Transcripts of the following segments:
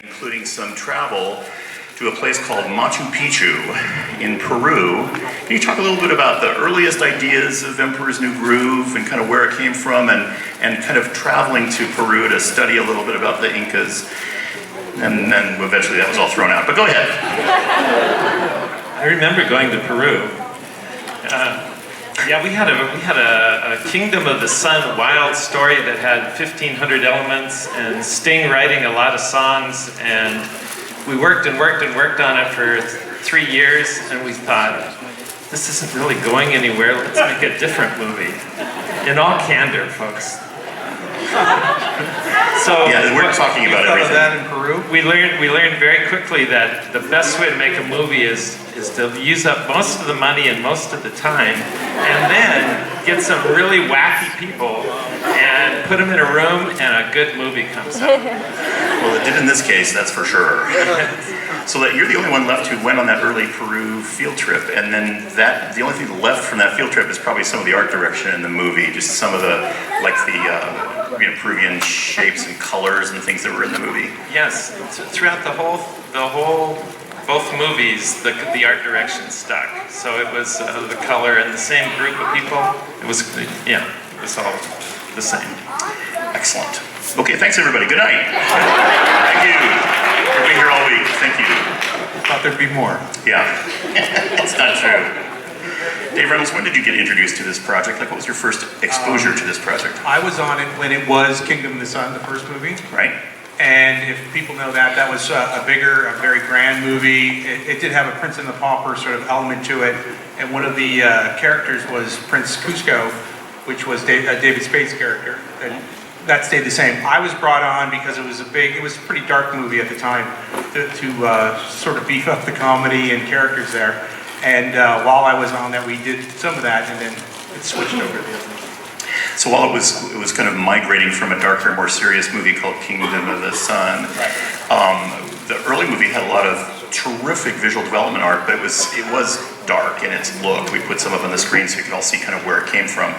including some travel to a place called Machu Picchu in Peru. Can you talk a little bit about the earliest ideas of Emperor's New Groove and kind of where it came from, and kind of traveling to Peru to study a little bit about the Incas? And then eventually that was all thrown out, but go ahead. I remember going to Peru. Yeah, we had a Kingdom of the Sun wild story that had 1,500 elements, and Sting writing a lot of songs, and we worked and worked and worked on it for 3 years, and we thought, this isn't really going anywhere, let's make a different movie. In all candor, folks. So yeah, we're talking about everything. That in Peru? We learned very quickly that the best way to make a movie is to use up most of the money and most of the time, and then get some really wacky people and put them in a room, and a good movie comes out. Well, it did in this case, that's for sure. So that you're the only one left who went on that early Peru field trip, and then the only thing left from that field trip is probably some of the art direction in the movie, just some of the Peruvian shapes and colors and things that were in the movie. Yes, throughout both movies, the art direction stuck. So it was the color and the same group of people. It was all the same. Excellent. Okay, thanks everybody. Good night. Thank you for being here all week. Thank you. Thought there'd be more. Yeah, it's not true. Dave Reynolds, when did you get introduced to this project? Like, what was your first exposure to this project? I was on it when it was Kingdom of the Sun, the first movie. Right. And if people know that, that was a very grand movie. It did have a Prince and the Pauper sort of element to it. And one of the characters was Prince Cusco, which was David Spade's character. And that stayed the same. I was brought on because it was a pretty dark movie at the time to sort of beef up the comedy and characters there. And while I was on that, we did some of that, and then it switched over to the other. So while it was kind of migrating from a darker, more serious movie called Kingdom of the Sun, the early movie had a lot of terrific visual development art, but it was dark in its look. We put some up on the screen so you could all see kind of where it came from,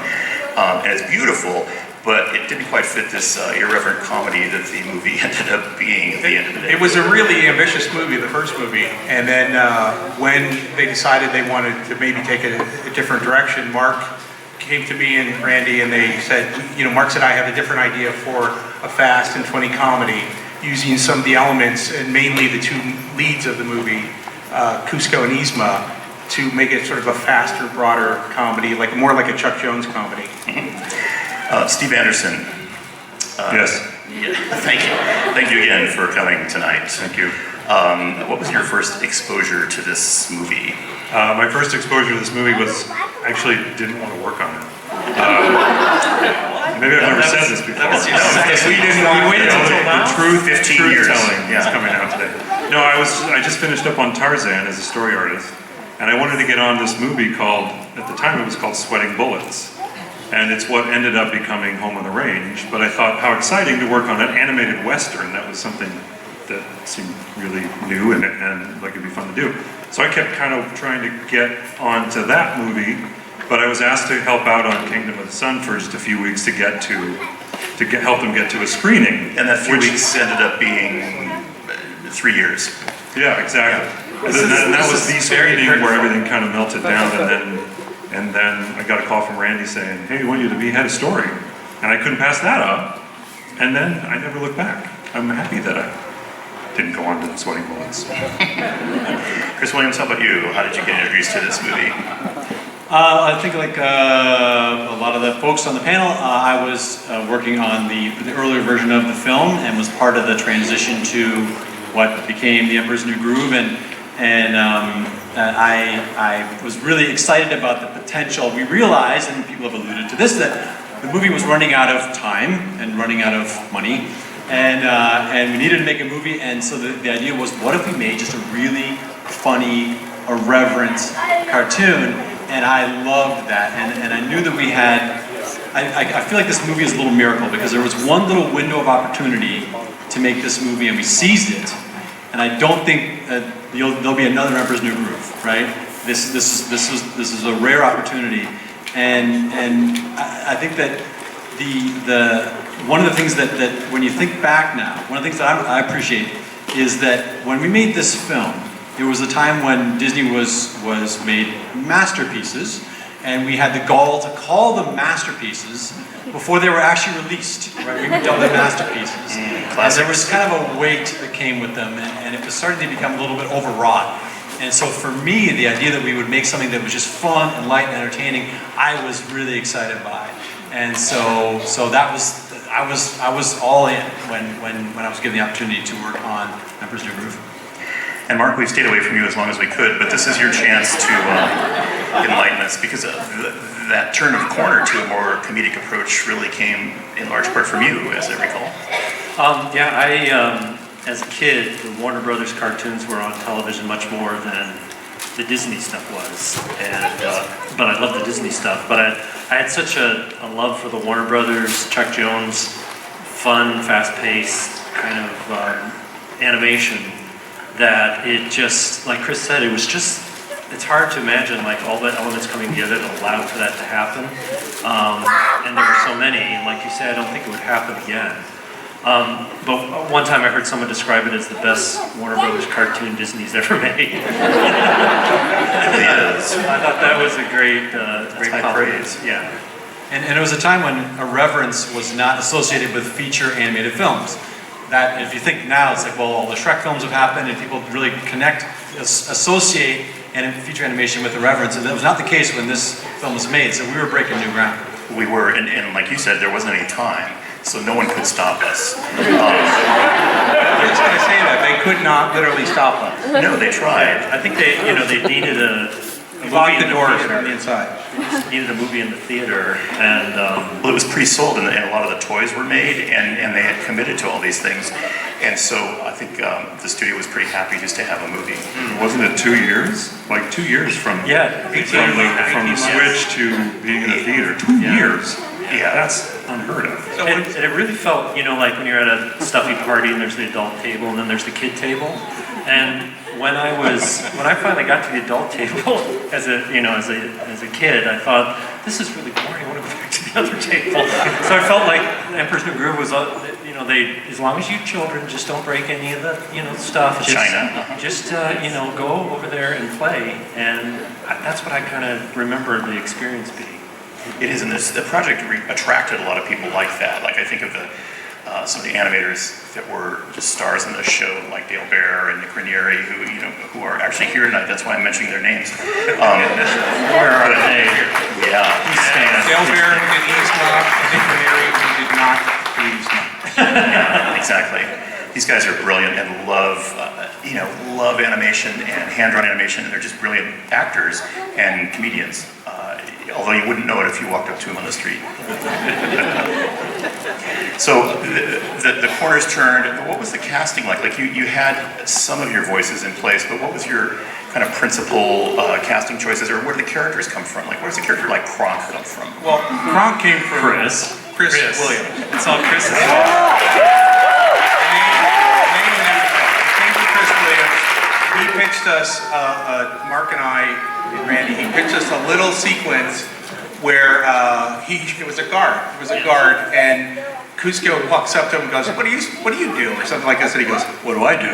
and it's beautiful. But it didn't quite fit this irreverent comedy that the movie ended up being at the end of the day. It was a really ambitious movie, the first movie, and then when they decided they wanted to maybe take a different direction, Mark came to me and Randy, and they said, Mark said, I have a different idea for a fast and funny comedy, using some of the elements, and mainly the two leads of the movie, Cusco and Yzma, to make it sort of a faster, broader comedy, more like a Chuck Jones comedy. Steve Anderson. Yes. Yeah, thank you again for coming tonight. Thank you. What was your first exposure to this movie? My first exposure to this movie was actually didn't want to work on it. Maybe I've never said this before. We waited until now. The truth 15 years. telling is coming out today. No, I just finished up on Tarzan as a story artist, and I wanted to get on this movie called, at the time it was called Sweating Bullets. And it's what ended up becoming Home on the Range. But I thought how exciting to work on an animated Western. That was something that seemed really new and like it'd be fun to do. So I kept kind of trying to get onto that movie, but I was asked to help out on Kingdom of the Sun for just a few weeks to help them get to a screening. And that few weeks ended up being 3 years. Yeah, exactly. And that was the screening where everything kind of melted down, and then I got a call from Randy saying, hey, we want you to be head of story. And I couldn't pass that up. And then I never looked back. I'm happy that I didn't go on to the Sweating Bullets. Chris Williams, how about you? How did you get introduced to this movie? I think like a lot of the folks on the panel, I was working on the earlier version of the film and was part of the transition to what became The Emperor's New Groove. And I was really excited about the potential. We realized, and people have alluded to this, that the movie was running out of time and running out of money, and we needed to make a movie. And so the idea was, what if we made just a really funny, irreverent cartoon? And I loved that, and I knew that we had. I feel like this movie is a little miracle because there was one little window of opportunity to make this movie, and we seized it. And I don't think that there'll be another Emperor's New Groove, right? This is a rare opportunity, and I think that the one of the things that when you think back now, one of the things that I appreciate is that when we made this film, it was a time when Disney was made masterpieces, and we had the gall to call them masterpieces before they were actually released, right? We dubbed them masterpieces. And there was kind of a weight that came with them, and it was starting to become a little bit overwrought. And so for me, the idea that we would make something that was just fun and light and entertaining, I was really excited by. And so that was, I was all in when I was given the opportunity to work on Emperor's New Groove. And Mark, we've stayed away from you as long as we could, but this is your chance to enlighten us, because that turn of corner to a more comedic approach really came in large part from you, as I recall. As a kid, the Warner Brothers cartoons were on television much more than the Disney stuff was, but I loved the Disney stuff. But I had such a love for the Warner Brothers, Chuck Jones, fun, fast-paced kind of animation, that it just, like Chris said, it's hard to imagine like all the elements coming together that allowed for that to happen. And there were so many, and like you said, I don't think it would happen again. But one time I heard someone describe it as the best Warner Brothers cartoon Disney's ever made. It is. I thought that was a great compliment. Praise. Yeah. And it was a time when irreverence was not associated with feature animated films. That, if you think now, it's like, well, all the Shrek films have happened and people really associate feature animation with irreverence, and that was not the case when this film was made, so we were breaking new ground. We were, and like you said, there wasn't any time, so no one could stop us. I was going to say that. They could not literally stop us. No, they tried. I think they needed a Lock movie the in doors theater. from the inside. They just needed a movie in the theater, and Well, it was pre-sold, and a lot of the toys were made, and they had committed to all these things. And so I think the studio was pretty happy just to have a movie. Wasn't it 2 years? Like 2 years from the 18 switch to being in a theater. 2 years. Yeah. That's unheard of. And it really felt, like when you're at a stuffy party and there's the adult table and then there's the kid table. And when I finally got to the adult table as a kid, I thought, this is really boring. I want to go back to the other table. So I felt like Emperor's New Groove was, as long as you children just don't break any of the, stuff. China. Just go over there and play. And that's what I kind of remember the experience being. It is, and the project attracted a lot of people like that. Like I think of some of the animators that were just stars in the show, like Dale Bear and Nick Ranieri, who are actually here tonight. That's why I'm mentioning their names. Where are they? Yeah. Dale Bear who did Eastmont, Nick Ranieri who did not do Eastmont. Yeah, exactly. These guys are brilliant and love animation and hand-drawn animation, and they're just brilliant actors and comedians. Although you wouldn't know it if you walked up to them on the street. So the corners turned. What was the casting like? Like you had some of your voices in place, but what was your kind of principal casting choices, or where do the characters come from? Like, where does a character like Kronk come from? Well, Kronk came from Chris Williams. It's all Chris's It came from Chris Williams. He pitched us, Mark and I, and Randy, he pitched us a little sequence where it was a guard. It was a guard, and Cusco walks up to him and goes, what do you do? Or something like this, and he goes, what do?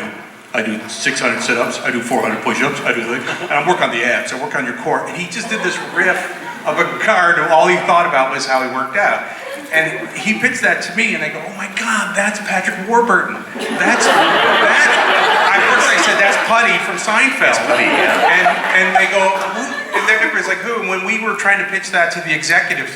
I do 600 sit-ups, I do 400 push-ups, and I work on the abs, I work on your core. And he just did this riff of a guard, and all he thought about was how he worked out. And he pitched that to me, and I go, oh my God, that's Patrick Warburton. At first I said, that's Putty from Seinfeld. Putty, yeah. And they go, who? And everybody's like, who? And when we were trying to pitch that to the executives,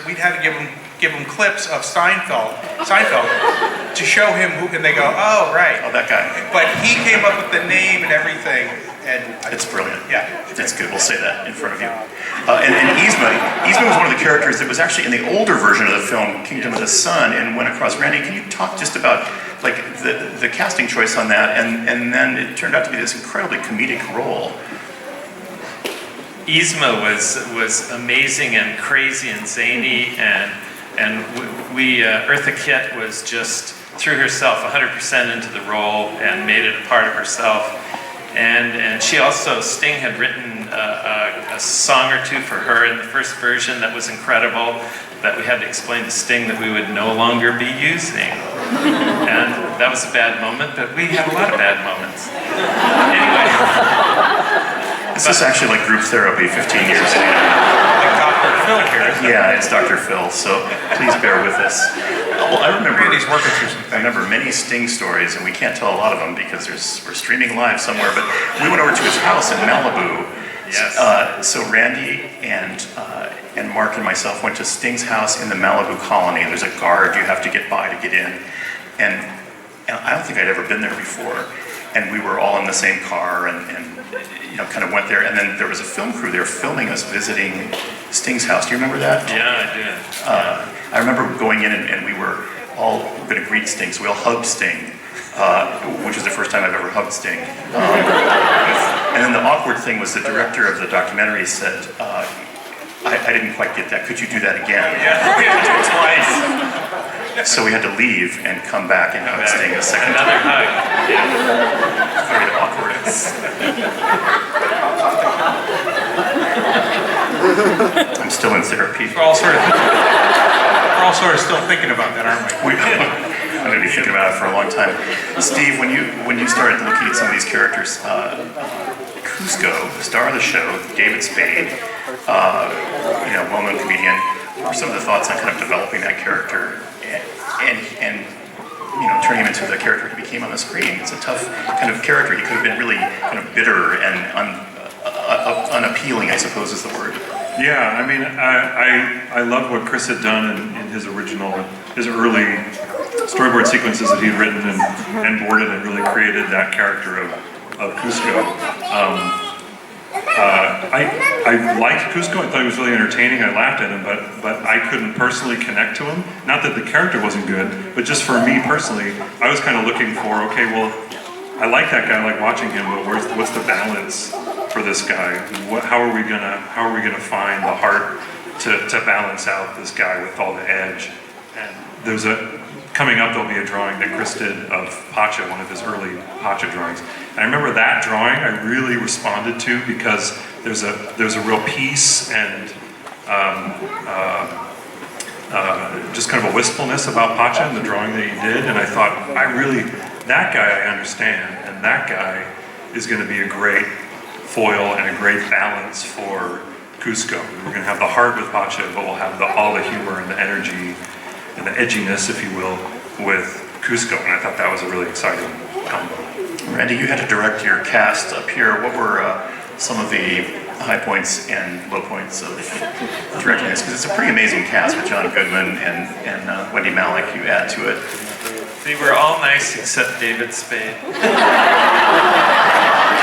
we'd had to give them clips of Seinfeld to show him who, and they go, oh, right. Oh, that guy. But he came up with the name and everything, and It's brilliant. yeah. It's good. We'll say that in front of you. And Yzma was one of the characters that was actually in the older version of the film, Kingdom of the Sun, and went across. Randy, can you talk just about like the casting choice on that, and then it turned out to be this incredibly comedic role. Yzma was amazing and crazy and zany, and Eartha Kitt was just threw herself 100% into the role and made it a part of herself. And she also, Sting had written a a song or two for her in the first version that was incredible, that we had to explain to Sting that we would no longer be using. And that was a bad moment, but we had a lot of bad moments. Anyway. This is actually like group therapy 15 years later. Like Dr. Phil here. Yeah, it's Dr. Phil, so please bear with us. Well, I remember Randy's working through some I things. remember many Sting stories, and we can't tell a lot of them because we're streaming live somewhere, but we went over to his house in Malibu. Yes. So Randy and Mark and myself went to Sting's house in the Malibu colony. There's a guard you have to get by to get in. And I don't think I'd ever been there before. And we were all in the same car and kind of went there. And then there was a film crew there filming us visiting Sting's house. Do you remember that? Yeah, I do. I remember going in and we were all going to greet Sting, so we all hugged Sting, which was the first time I've ever hugged Sting. And then the awkward thing was the director of the documentary said, I didn't quite get that. Could you do that again? Yeah, we had to do it twice. So we had to leave and come back and hug Sting a second Another time. hug. Yeah. Very awkward. I'm still in therapy. We're all sort of still thinking about that, aren't we? I'm going to be thinking about it for a long time. Steve, when you started looking at some of these characters, Cusco, the star of the show, David Spade, well-known comedian, what were some of the thoughts on kind of developing that character and turning him into the character he became on the screen? It's a tough kind of character. He could have been really kind of bitter and unappealing, I suppose is the word. Yeah, I mean, I love what Chris had done in his early storyboard sequences that he'd written and boarded and really created that character of Cusco. I liked Cusco. I thought he was really entertaining. I laughed at him, but I couldn't personally connect to him. Not that the character wasn't good, but just for me personally, I was kind of looking for, okay, well, I like that guy, I like watching him, but what's the balance for this guy? How are we gonna find the heart to balance out this guy with all the edge? And coming up, there'll be a drawing that Chris did of Pacha, one of his early Pacha drawings. And I remember that drawing I really responded to because there's a real peace and just kind of a wistfulness about Pacha in the drawing that he did. And I thought, that guy I understand, and that guy is going to be a great foil and a great balance for Cusco. We're going to have the heart with Pacha, but we'll have all the humor and the energy and the edginess, if you will, with Cusco, and I thought that was a really exciting combo. Randy, you had to direct your cast up here. What were some of the high points and low points of directing this? Because it's a pretty amazing cast with John Goodman and Wendy Malick. You add to it. They were all nice except David Spade.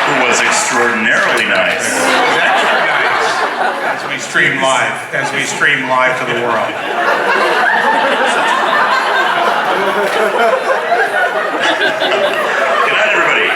Who was extraordinarily nice. Extra nice. As we stream live to the world. Good night, everybody.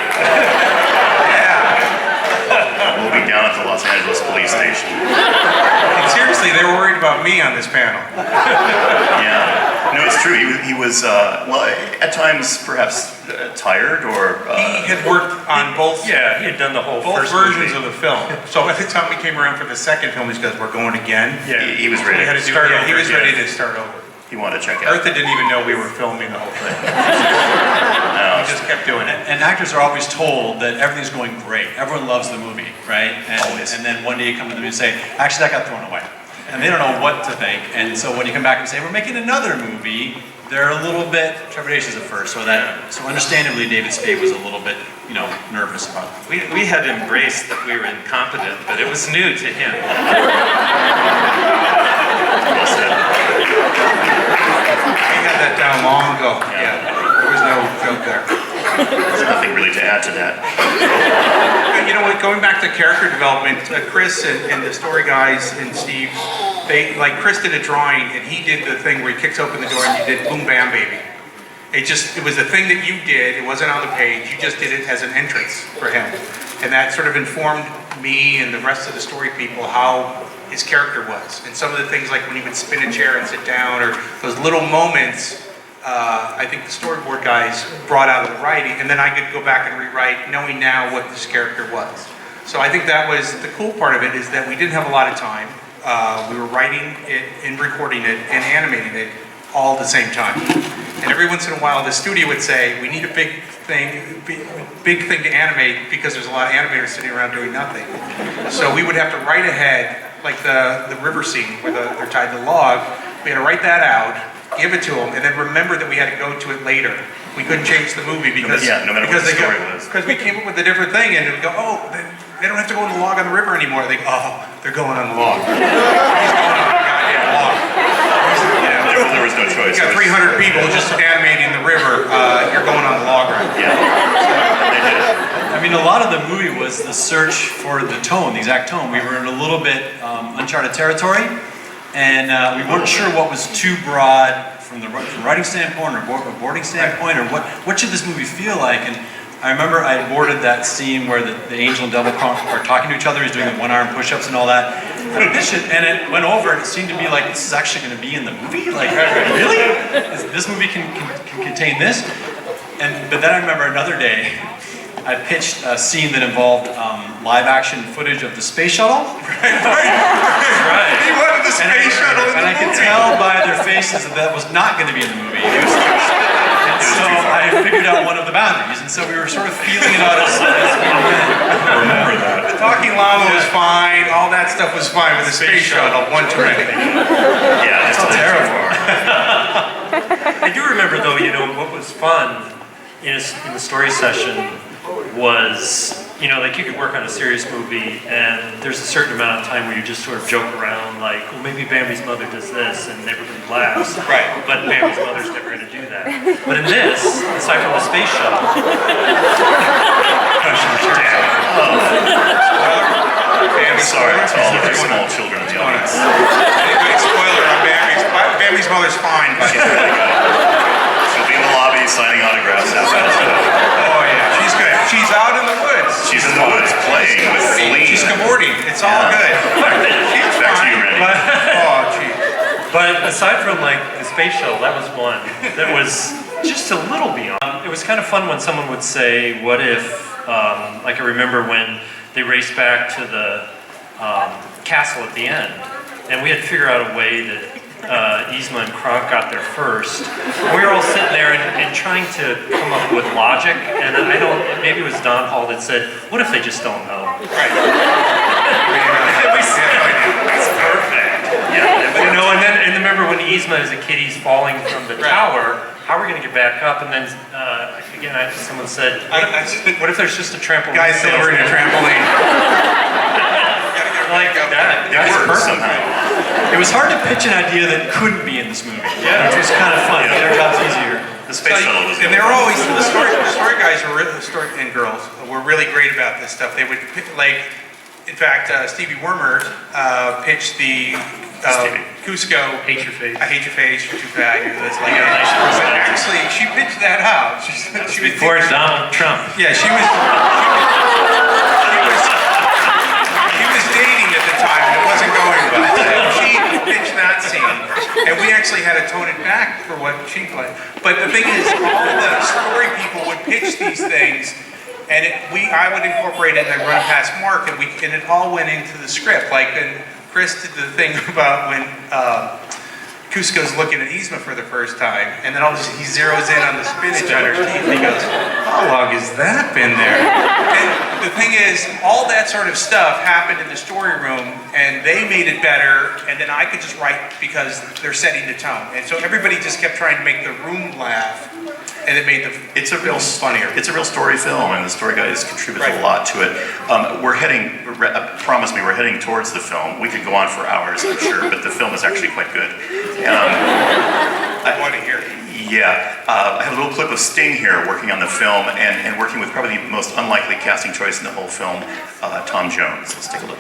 Yeah. We'll be down at the Los Angeles police station. And seriously, they were worried about me on this panel. Yeah. No, it's true. He was, at times perhaps tired or... He had worked on both He had done the whole both first versions movie. of the film. So at the time we came around for the second film, he goes, "We're going again." Yeah. he was ready. We had to do, Start he over was again. ready to start over. He wanted to check out. Eartha didn't even know we were filming the whole thing. No, He just kept doing it. And actors are always told that everything's going great. Everyone loves the movie, right? Always. And then one day you come to them and say, actually, that got thrown away. And they don't know what to think. And so when you come back and say, we're making another movie, they're a little bit trepidatious at first. So understandably, David Spade was a little bit, nervous about it. We had embraced that we were incompetent, but it was new to him. well said. We had that down long ago. Yeah. There was no joke there. There's nothing really to add to that. And you know what, going back to character development, Chris and the story guys and Steve, Chris did a drawing and he did the thing where he kicks open the door and you did Boom Bam Baby. It was a thing that you did, it wasn't on the page, you just did it as an entrance for him. And that sort of informed me and the rest of the story people how his character was. And some of the things like when he would spin a chair and sit down, or those little moments, I think the storyboard guys brought out of the writing, and then I could go back and rewrite knowing now what this character was. So I think that was the cool part of it, is that we didn't have a lot of time. We were writing it and recording it and animating it all at the same time. And every once in a while, the studio would say, we need a big thing to animate, because there's a lot of animators sitting around doing nothing. So we would have to write ahead, like the river scene where they're tied to the log. We had to write that out, give it to them, and then remember that we had to go to it later. We couldn't change the movie because no matter what the story was. Because we came up with a different thing, and it would go, oh, they don't have to go on the log on the river anymore. They go, oh, they're going on the log. He's going on the goddamn log. There was no choice. You got 300 people just animating the river. You're going on the log ride. Yeah. They did it. I mean, a lot of the movie was the search for the tone, the exact tone. We were in a little bit uncharted territory, and we weren't sure what was too broad from the writing standpoint or boarding standpoint, or what should this movie feel like. And I remember I boarded that scene where the angel and devil are talking to each other. He's doing the one-arm push-ups and all that. And it went over, and it seemed to me like this is actually going to be in the movie. Like, really? This movie can contain this? But then I remember another day, I pitched a scene that involved live-action footage of the space shuttle. Right. He wanted the space shuttle in the movie. And I could tell by their faces that was not going to be in the movie. And so I figured out one of the boundaries, and so we were sort of feeling it out as we went. Remember that. The talking llama was fine. All that stuff was fine with the space shuttle. One too many. Yeah, it's terrible. I do remember though, what was fun in the story session was, like you could work on a serious movie and there's a certain amount of time where you just sort of joke around, like, well, maybe Bambi's mother does this, and everybody laughs. Right. But Bambi's mother's never going to do that. But in this, aside from the space shuttle, Bambi, Sorry to all the small children in the audience. Big spoiler on Bambi's mother's fine. But She'll be in the lobby signing autographs after this. oh yeah, she's good. She's out in the woods. She's in the woods playing with fleas. She's cavorting. It's all good. She's Back to fine. you, Randy. Oh gee. but aside from like the space shuttle, that was one that was just a little beyond. It was kind of fun when someone would say, what if, like I remember when they raced back to the castle at the end, and we had to figure out a way that Yzma and Kronk got there first. We were all sitting there and trying to come up with logic, and maybe it was Don Hahn that said, what if they just don't know? Right. We said, that's perfect. Yeah, and then remember when Yzma as a kid, he's falling from the tower, how are we going to get back up? And then, again, someone said, what if there's just a trampoline? Guys delivering a trampoline. Like that. It works somehow. It was hard to pitch an idea that couldn't be in this movie. Yeah. Which was kind of fun. It made our jobs easier. The space shuttle was And they were always, the story guys were really, and girls were really great about this stuff. They would, like, in fact, Stevie Wormer pitched the Cusco. Hate your face. I hate your face, you're too fat, you're this, like, but actually, she pitched that out. She was Before Donald Trump. Yeah, she was dating at the time, and it wasn't going well. So she pitched that scene, and we actually had to tone it back for what she played. But the thing is, all the story people would pitch these things, and I would incorporate it and I'd run it past Mark, and it all went into the script. Like, and Chris did the thing about when Cusco's looking at Yzma for the first time, and then all of a sudden he zeroes in on the spinach on her teeth, and he goes, how long has that been there? And the thing is, all that sort of stuff happened in the story room, and they made it better, and then I could just write because they're setting the tone. And so everybody just kept trying to make the room laugh, and it made the films funnier. It's a real story film, and the story guys contributed a lot to it. Promise me, we're heading towards the film. We could go on for hours, I'm sure, but the film is actually quite good. I want to hear it. Yeah, I have a little clip of Sting here working on the film and working with probably the most unlikely casting choice in the whole film, Tom Jones. Let's take a look.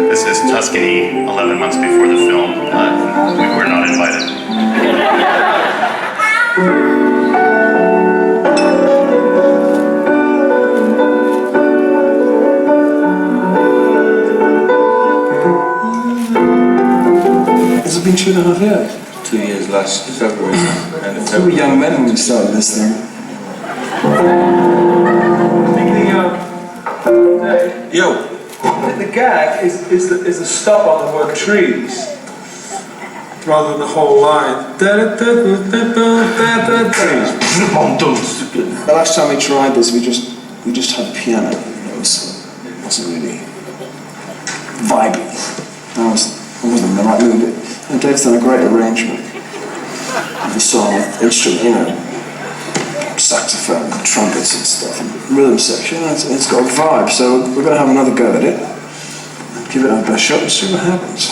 This is Tuscany, 11 months before the film. We were not invited. It's been 2.5 years. 2 years last February. We were young men when we started this thing. Yo. The gag is the stop on the word trees, rather than the whole line. Trees. The last time we tried this, we just had piano. It wasn't really vibey. I wasn't in the right mood. And Dave's done a great arrangement of the song with instrument, saxophone, trumpets and stuff, and rhythm section. It's got a vibe. So we're going to have another go at it. Give it our best shot and see what happens.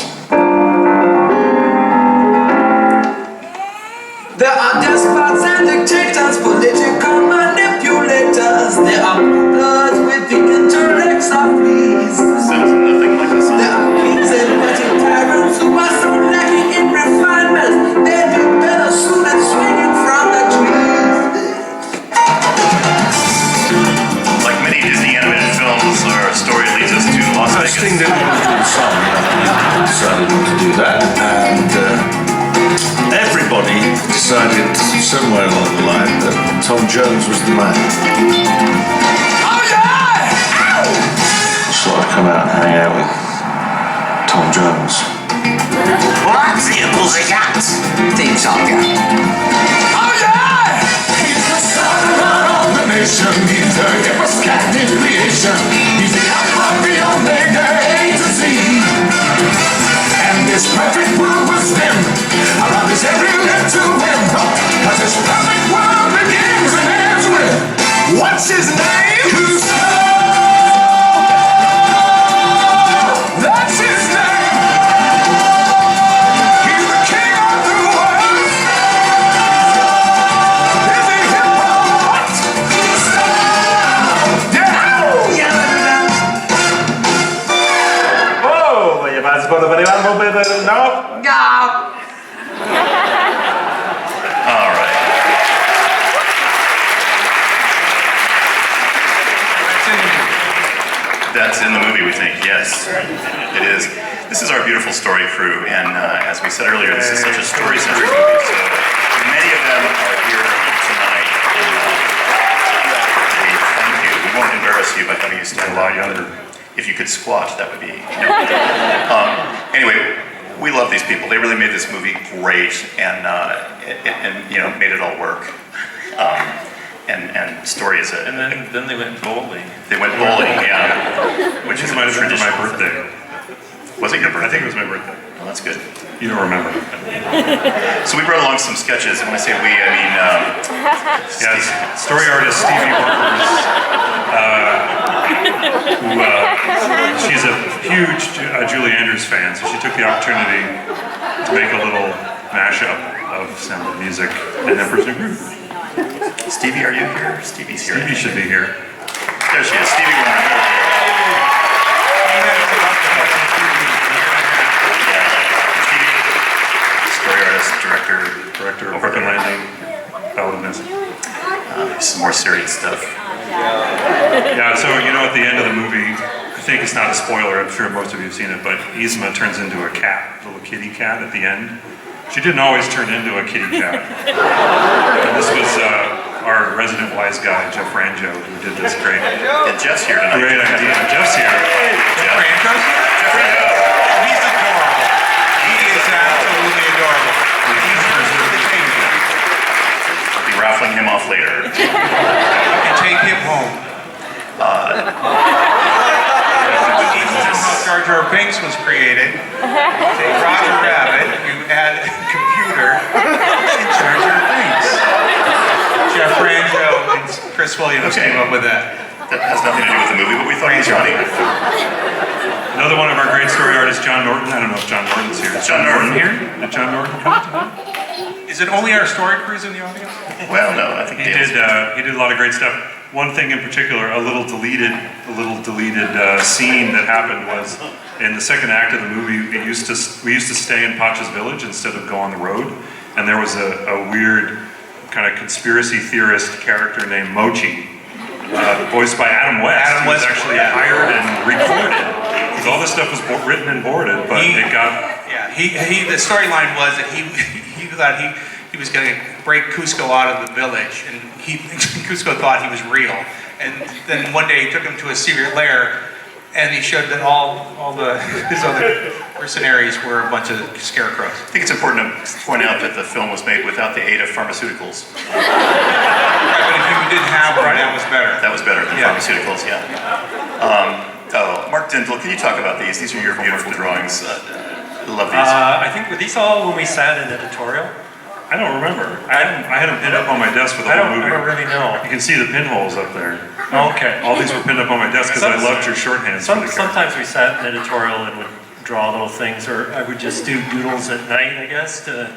There are despots and dictators, political manipulators. There are bloods with the intellects of fleas. Sounds nothing like the song. There are kings and petty tyrants who are so lacking in refinement. They do better soon than swinging from the trees. Like many Disney animated films, our story leads us to Las Vegas. Sting didn't want to do the song, decided not to do that, and everybody decided somewhere along the line that Tom Jones was the man. Oh yeah! Ow! So I'd come out and hang out with Tom Jones. What's your pussycat? Theme song, yeah. Oh yeah! He's the son of the nation, he's the hippest cat in creation. He's the alpha, the omega, A to Z. And this perfect world was him. I love his every limb to him. Cause this perfect world begins and ends with, what's his name? Cusco! That's his name! He's the king of the world! Is he hippo? What? Cusco! Yeah! Whoa, je was voor de variabel no. Yeah! All right. That's in the movie, we think. Yes, it is. This is our beautiful story crew, and as we said earlier, this is such a story-centric movie, so many of them are here tonight. And, we thank you. We won't embarrass you by having you stand a lot younger. If you could squat, that would be. Anyway, we love these people. They really made this movie great, and made it all work. And story is a. And then they went bowling. They went bowling, yeah. Which is Might have been for my tradition. birthday. Was it your birthday? I think it was my birthday. Well, that's good. You don't remember. So we brought along some sketches, and when I say we, I mean. Yes, story artist Stevie Workers, she's a huge Julie Andrews fan, so she took the opportunity to make a little mashup of Sound of Music and then Producer Group. Stevie, are you here? Stevie's here. Stevie should be here. There she is. Stevie Wonder. Story artist, Director of Hook and Landing, Paladin. some more serious stuff. Yeah, so at the end of the movie, I think it's not a spoiler, I'm sure most of you have seen it, but Yzma turns into a cat, a little kitty cat at the end. She didn't always turn into a kitty cat. And this was our resident wise guy, Jeff Ranjo, who did this great Jeff's here tonight. idea. Jeff's here. Jeff. Ranco's here? Jeff Ranjo. He's adorable. He is absolutely adorable. I'll be raffling him off later. And take him home. How Jar Jar Binks was created. Take Roger Rabbit, you add a computer, and Jar Jar Binks. Jeff Ranjo and Chris Williams came up with that. That has nothing to do with the movie, but we thought it was funny. Another one of our great story artists, John Norton. I don't know if John Norton's here. Is John Norton here? Did John Norton come tonight? Is it only our story crews in the audience? Well, no, I think He Dale's did a lot of great stuff. One thing in particular, a little deleted scene that happened was in the second act of the movie. We used to stay in Pacha's village instead of go on the road, and there was a weird kind of conspiracy theorist character named Mochi, voiced by Adam West. Adam He was West, actually yeah. hired and recorded. Because all this stuff was written and boarded, but it got. Yeah, the storyline was that he thought he was going to break Cusco out of the village, and Cusco thought he was real. And then one day he took him to a secret lair, and he showed that all his other mercenaries were a bunch of scarecrows. I think it's important to point out that the film was made without the aid of pharmaceuticals. Right, but if you didn't have one, that was better. That was better than Yeah. pharmaceuticals, yeah. Mark Dindal, can you talk about these? These are your beautiful drawings. I love these. I think were these all when we sat in editorial? I don't remember. I had them pinned up on my desk for the I whole don't movie. really know. You can see the pinholes up there. Okay. All these were pinned up on my desk because I loved your shorthands for the character. Sometimes we sat in editorial and would draw little things, or I would just do doodles at night, I guess, to,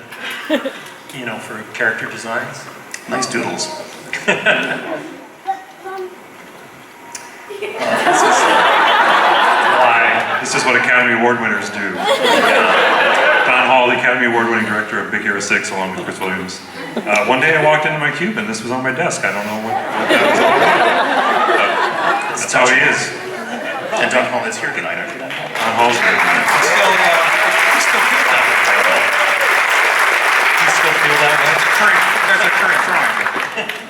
for character designs. Nice doodles. Why? This is what Academy Award winners do. Don Hahn, the Academy Award winning director of Big Hero 6, along with Chris Williams. One day I walked into my cube and this was on my desk. I don't know what that was all about. That's how he is. And Don Hahn is here tonight, aren't you? Don Hall's here. He still feels that way. You still feel that way? That's a current drawing.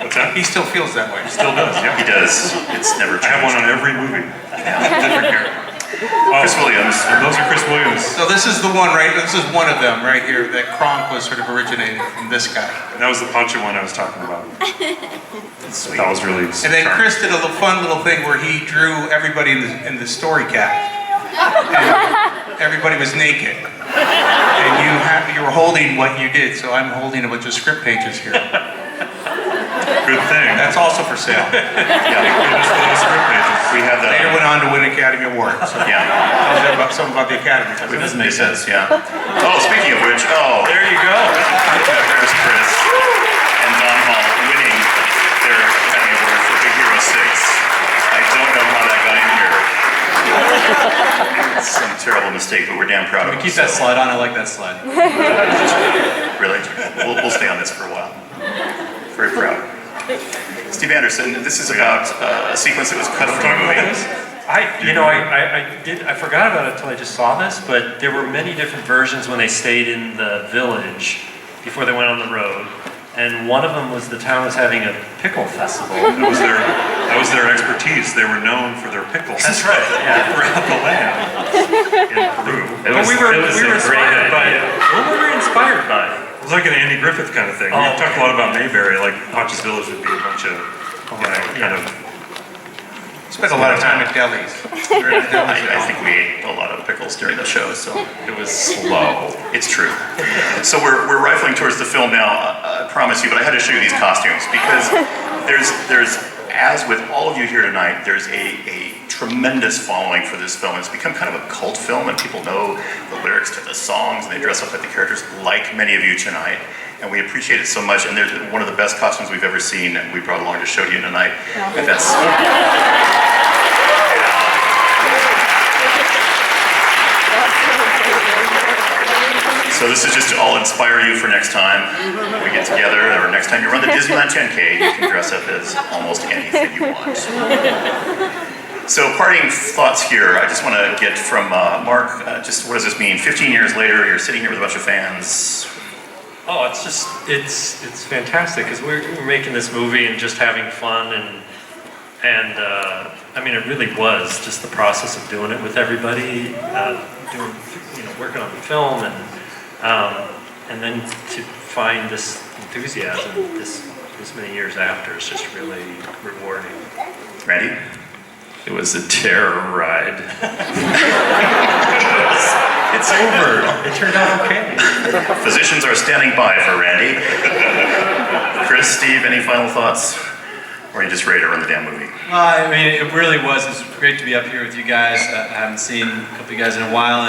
What's that? He still feels that way. Still does, yeah. He does. It's never I have one changed. on every movie. Different character. Chris Williams. And those are Chris Williams. So this is the one, right? This is one of them right here that Kronk was sort of originated from this guy. And that was the Pancho one I was talking about. Sweet. That was really And then charming. Chris did a fun little thing where he drew everybody in the story cap. And everybody was naked. And you were holding what you did, so I'm holding a bunch of script pages here. Good thing. That's also for sale. Yeah. Just for those script pages. We have that. Later went on to win Academy Award. So Yeah. tells you about something about the Academy. It does make sense, yeah. Oh, speaking of which, There you go. there's Chris and Don Hall winning their Academy Award for Big Hero 6. I don't know how that got in here. It's some terrible mistake, but we're damn proud of We them. keep that slide on. I like that slide. Really? We'll stay on this for a while. Very proud. Steve Anderson, this is about a sequence that was cut from the movie. I forgot about it until I just saw this, but there were many different versions when they stayed in the village before they went on the road. And one of them was the town was having a pickle festival. That was their expertise. They were known for their pickles. That's right, yeah. Throughout the land in Peru. But we were inspired by it. What were we inspired by? It was like an Andy Griffith kind of thing. Oh, We talked a lot about Mayberry, like Potch's Village would be a bunch of, kind of. Spent a lot of time at delis. I think we ate a lot of pickles during the show, so it was slow. It's true. So we're rifling towards the film now, I promise you, but I had to show you these costumes because there's as with all of you here tonight, there's a tremendous following for this film. It's become kind of a cult film, and people know the lyrics to the songs, and they dress up like the characters, like many of you tonight. And we appreciate it so much, and there's one of the best costumes we've ever seen, and we brought along to show you tonight. And that's... So this is just to all inspire you for next time we get together, or next time you run the Disneyland 10K, you can dress up as almost anything you want. So parting thoughts here, I just want to get from Mark, just what does this mean? 15 years later, you're sitting here with a bunch of fans. Oh, it's fantastic because we're making this movie and just having fun and I mean it really was just the process of doing it with everybody, working on the film and then to find this enthusiasm this many years after is just really rewarding. Randy? It was a terror ride. It's over. It turned out okay. Physicians are standing by for Randy. Chris, Steve, any final thoughts? Or are you just ready to run the damn movie? I mean, it really was. It's great to be up here with you guys. I haven't seen a couple of you guys in a while,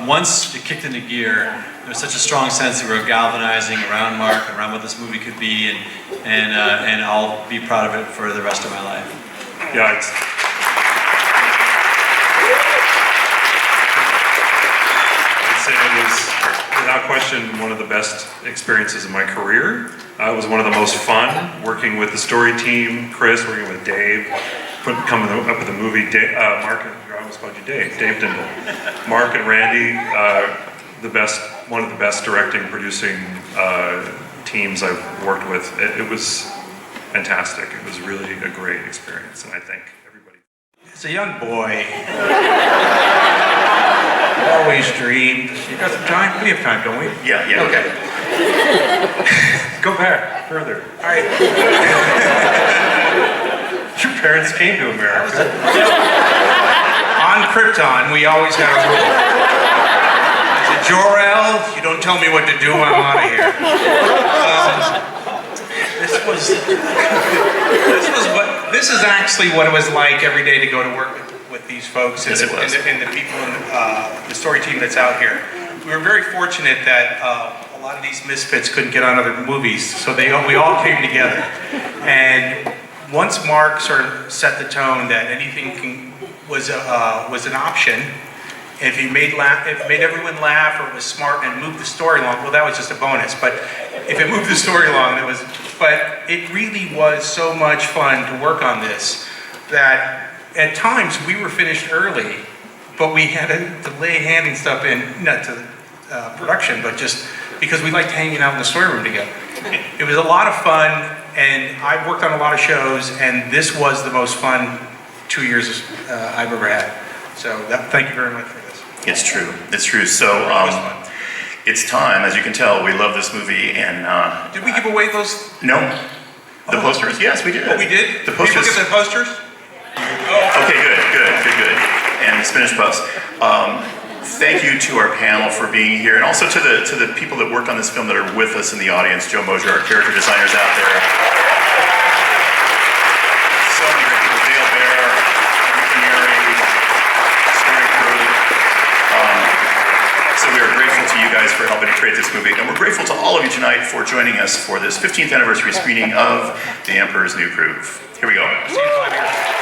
once it kicked into gear, there was such a strong sense that we were galvanizing around Mark, around what this movie could be, and I'll be proud of it for the rest of my life. Yeah, I'd say it was, without question, one of the best experiences of my career. It was one of the most fun, working with the story team, Chris, working with Dave, coming up with the movie, Mark, I almost called you Dave Dindal. Mark and Randy, the best one of the best directing, producing teams I've worked with. It was fantastic. It was really a great experience, and I thank everybody. As a young boy, always dreamed. You got some time? We have time, don't we? Yeah, yeah. Okay. Go back further. All right. Your parents came to America. On Krypton, we always had a rule. I said, Jor-El, you don't tell me what to do, I'm out of here. This is actually what it was like every day to go to work with these folks and, Yes, it was. and the people in the story team that's out here. We were very fortunate that a lot of these misfits couldn't get on other movies, so we all came together. And once Mark sort of set the tone that anything was an option, if he made everyone laugh or was smart and moved the story along, well, that was just a bonus. But if it moved the story along, but it really was so much fun to work on this that at times we were finished early, but we had to delay handing stuff in, not to production, but just because we liked hanging out in the story room together. It was a lot of fun, and I've worked on a lot of shows, and this was the most fun 2 years I've ever had. So thank you very much for this. It's true. It's true. So it's time, as you can tell, we love this movie, and Did we give away those? no, the posters. Yes, we did. Oh, we did? The posters. Did you look at the posters? Okay, good. And the Spanish puffs. Thank you to our panel for being here, and also to the people that worked on this film that are with us in the audience. Joe Mosier, our character designers out there. So many great people. Dale Bear, Mary, story crew. So we are grateful to you guys for helping to create this movie, and we're grateful to all of you tonight for joining us for this 15th anniversary screening of The Emperor's New Groove. Here we go. See you in 5 years.